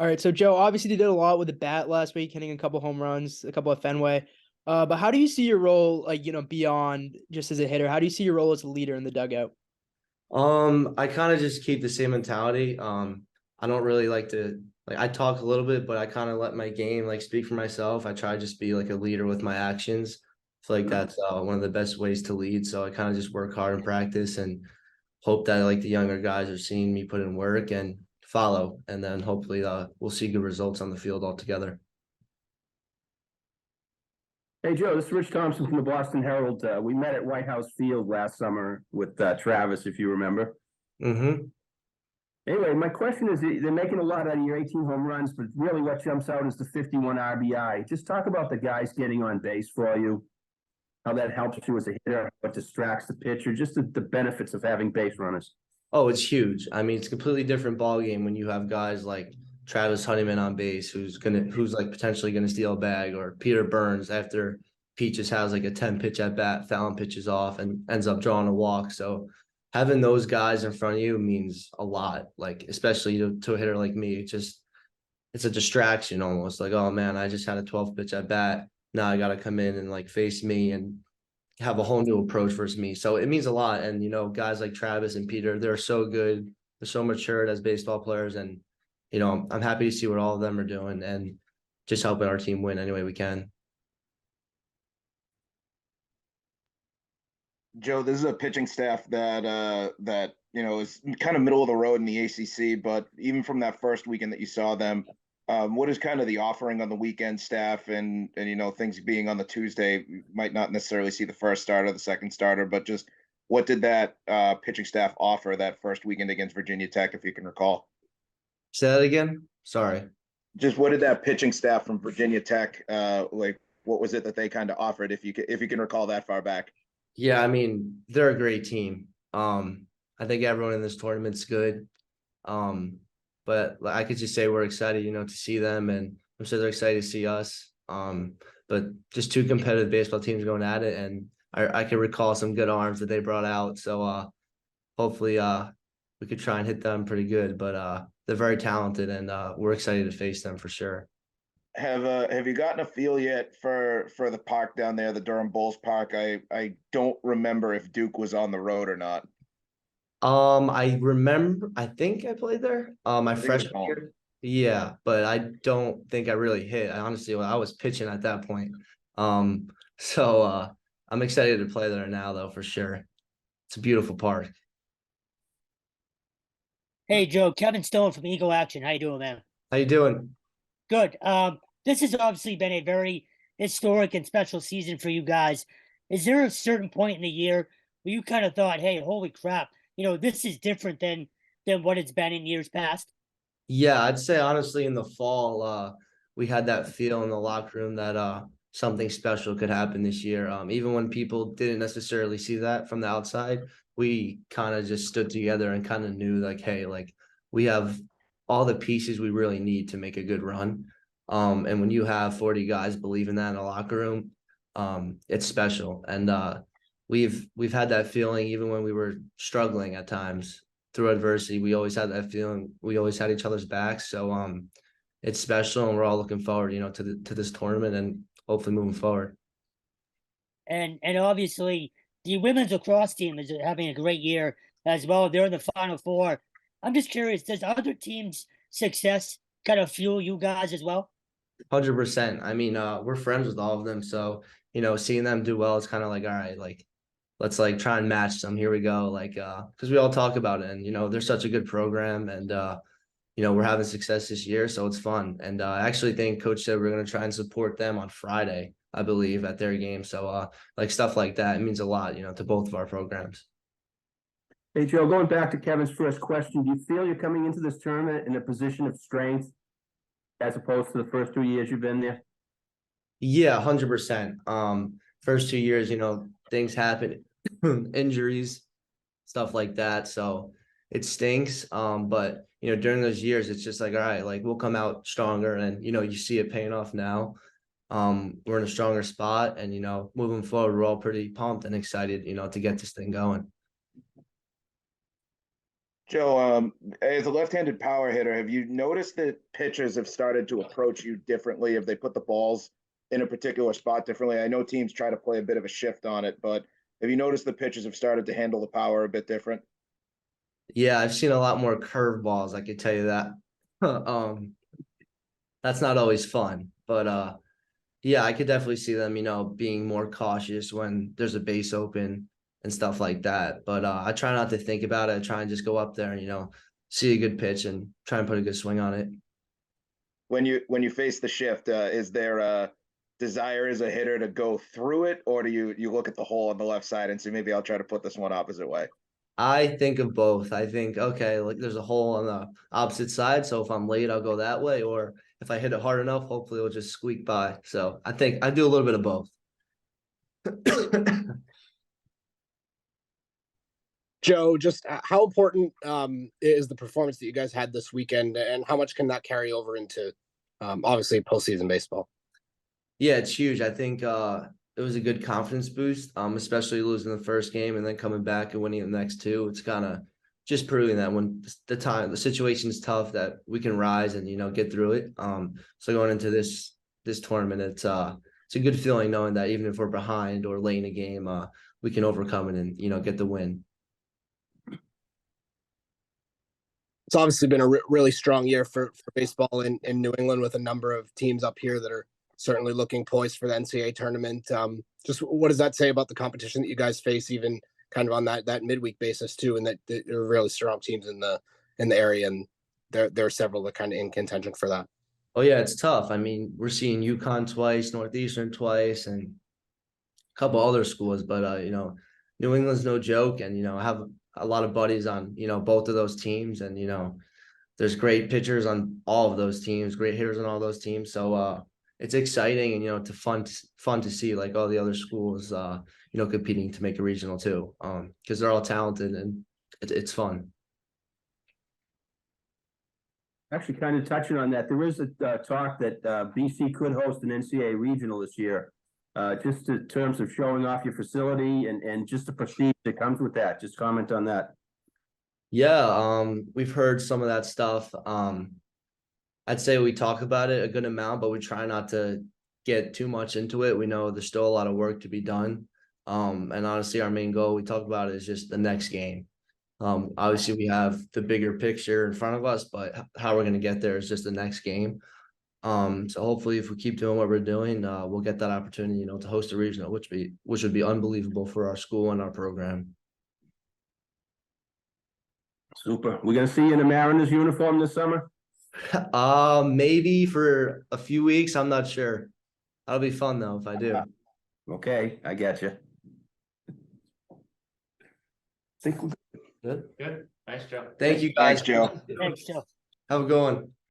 All right, so Joe, obviously you did a lot with the bat last week, hitting a couple home runs, a couple at Fenway. But how do you see your role, like, beyond just as a hitter? How do you see your role as a leader in the dugout? I kind of just keep the same mentality. I don't really like to I talk a little bit, but I kind of let my game speak for myself. I try to just be like a leader with my actions. I feel like that's one of the best ways to lead. So I kind of just work hard in practice and hope that the younger guys are seeing me put in work and follow, and then hopefully we'll see good results on the field altogether. Hey, Joe, this is Rich Thompson from the Boston Herald. We met at White House Field last summer with Travis, if you remember. Mm-hmm. Anyway, my question is, they're making a lot out of your 18 home runs, but really what jumps out is the 51 RBI. Just talk about the guys getting on base for you, how that helps you as a hitter, what distracts the pitcher, just the benefits of having base runners. Oh, it's huge. I mean, it's a completely different ball game when you have guys like Travis Honeyman on base, who's potentially gonna steal a bag, or Peter Burns after Peaches has like a 10 pitch at bat, Fallon pitches off and ends up drawing a walk. So having those guys in front of you means a lot. Like especially to a hitter like me, it's a distraction almost. Like, oh man, I just had a 12 pitch at bat. Now I got to come in and face me and have a whole new approach versus me. So it means a lot. And, guys like Travis and Peter, they're so good. They're so matured as baseball players. And, I'm happy to see what all of them are doing and just helping our team win any way we can. Joe, this is a pitching staff that is kind of middle of the road in the ACC, but even from that first weekend that you saw them, what is kind of the offering on the weekend staff and things being on the Tuesday, might not necessarily see the first starter, the second starter, but just what did that pitching staff offer that first weekend against Virginia Tech, if you can recall? Say that again. Sorry. Just what did that pitching staff from Virginia Tech what was it that they kind of offered, if you can recall that far back? Yeah, I mean, they're a great team. I think everyone in this tournament's good. But I could just say we're excited, to see them, and I'm sure they're excited to see us. But just two competitive baseball teams going at it, and I can recall some good arms that they brought out. So hopefully we could try and hit them pretty good. But they're very talented, and we're excited to face them for sure. Have you gotten a feel yet for the park down there, the Durham Bulls Park? I don't remember if Duke was on the road or not. I remember, I think I played there my I think it was freshman home. year. Yeah, but I don't think I really hit. I honestly, I was pitching at that point. Um, so I'm excited to play there now though, for sure. It's a beautiful park. Hey Joe, Kevin Stone from Eagle Action. How you doing, man? How you doing? Good. This has obviously been a very historic and special season for you guys. Is there a certain point in the year where you kind of thought, "Hey, holy crap, this is different than what it's been in years past"? Yeah, I'd say honestly in the fall, we had that feel in the locker room that something special could happen this year. Even when people didn't necessarily see that from the outside, we kind of just stood together and kind of knew hey, we have all the pieces we really need to make a good run. And when you have 40 guys believing that in the locker room, it's special. And we've had that feeling even when we were struggling at times through adversity. We always had that feeling. We always had each other's backs. So it's special, and we're all looking forward, to this tournament and hopefully moving forward. And obviously the women's lacrosse team is having a great year as well. They're in the Final Four. I'm just curious, does other teams' success kind of fuel you guys as well? 100%. I mean, we're friends with all of them, so seeing them do well, it's kind of all right, let's try and match them. Here we go, because we all talk about it, and they're such a good program, and we're having success this year, so it's fun. And I actually think Coach said we're going to try and support them on Friday, I believe, at their game. So stuff like that, it means a lot, to both of our programs. Hey, Joe, going back to Kevin's first question, do you feel you're coming into this tournament in a position of strength as opposed to the first 2 years you've been there? Yeah, 100%. First 2 years, things happen, injuries, stuff like that. So it stinks. But during those years, it's just all right, we'll come out stronger, and you see it paying off now. We're in a stronger spot, and moving forward, we're all pretty pumped and excited, to get this thing going. Joe, as a left-handed power hitter, have you noticed that pitchers have started to approach you differently? Have they put the balls in a particular spot differently? I know teams try to play a bit of a shift on it, but have you noticed the pitchers have started to handle the power a bit different? Yeah, I've seen a lot more curveballs, I can tell you that. Um, that's not always fun, but yeah, I could definitely see them, being more cautious when there's a base open and stuff like that. But I try not to think about it. I try and just go up there and, see a good pitch and try and put a good swing on it. When you face the shift, is there a desire as a hitter to go through it, or do you look at the hole on the left side and say maybe I'll try to put this one opposite way? I think of both. I think, okay, like there's a hole on the opposite side. So if I'm late, I'll go that way. Or if I hit it hard enough, hopefully it'll just squeak by. So I think I do a little bit of both. Joe, just how important is the performance that you guys had this weekend, and how much can that carry over into obviously postseason baseball? Yeah, it's huge. I think it was a good confidence boost, especially losing the first game and then coming back and winning the next two. It's kind of just proving that when the situation is tough, that we can rise and get through it. So going into this tournament, it's a good feeling knowing that even if we're behind or late in a game, we can overcome it and get the win. It's obviously been a really strong year for baseball in New England, with a number of teams up here that are certainly looking poised for the NCAA tournament. Just what does that say about the competition that you guys face, even kind of on that midweek basis too, and that there are really strong teams in the area, and there are several that kind of in contention for that. Oh yeah, it's tough. I mean, we're seeing UConn twice, Northeastern twice, and a couple other schools, but New England's no joke, and I have a lot of buddies on both of those teams, and there's great pitchers on all of those teams, great hitters on all those teams. So it's exciting and to fun to see like all the other schools competing to make a regional too, because they're all talented and it's fun. Actually, kind of touching on that, there is a talk that BC could host an NCAA regional this year. Just in terms of showing off your facility and just the prestige that comes with that. Just comment on that. Yeah, we've heard some of that stuff. I'd say we talk about it a good amount, but we try not to get too much into it. We know there's still a lot of work to be done. And honestly, our main goal we talk about is just the next game. Obviously we have the bigger picture in front of us, but how we're going to get there is just the next game. So hopefully if we keep doing what we're doing, we'll get that opportunity, to host a regional, which would be unbelievable for our school and our program. Super. We're gonna see you in a Mariners uniform this summer? Maybe for a few weeks. I'm not sure. That'll be fun though if I do. Okay, I get you. Think we're Good. Good. Nice job. Thank you guys. Thanks, Joe. Thanks, Joe. Have a good one.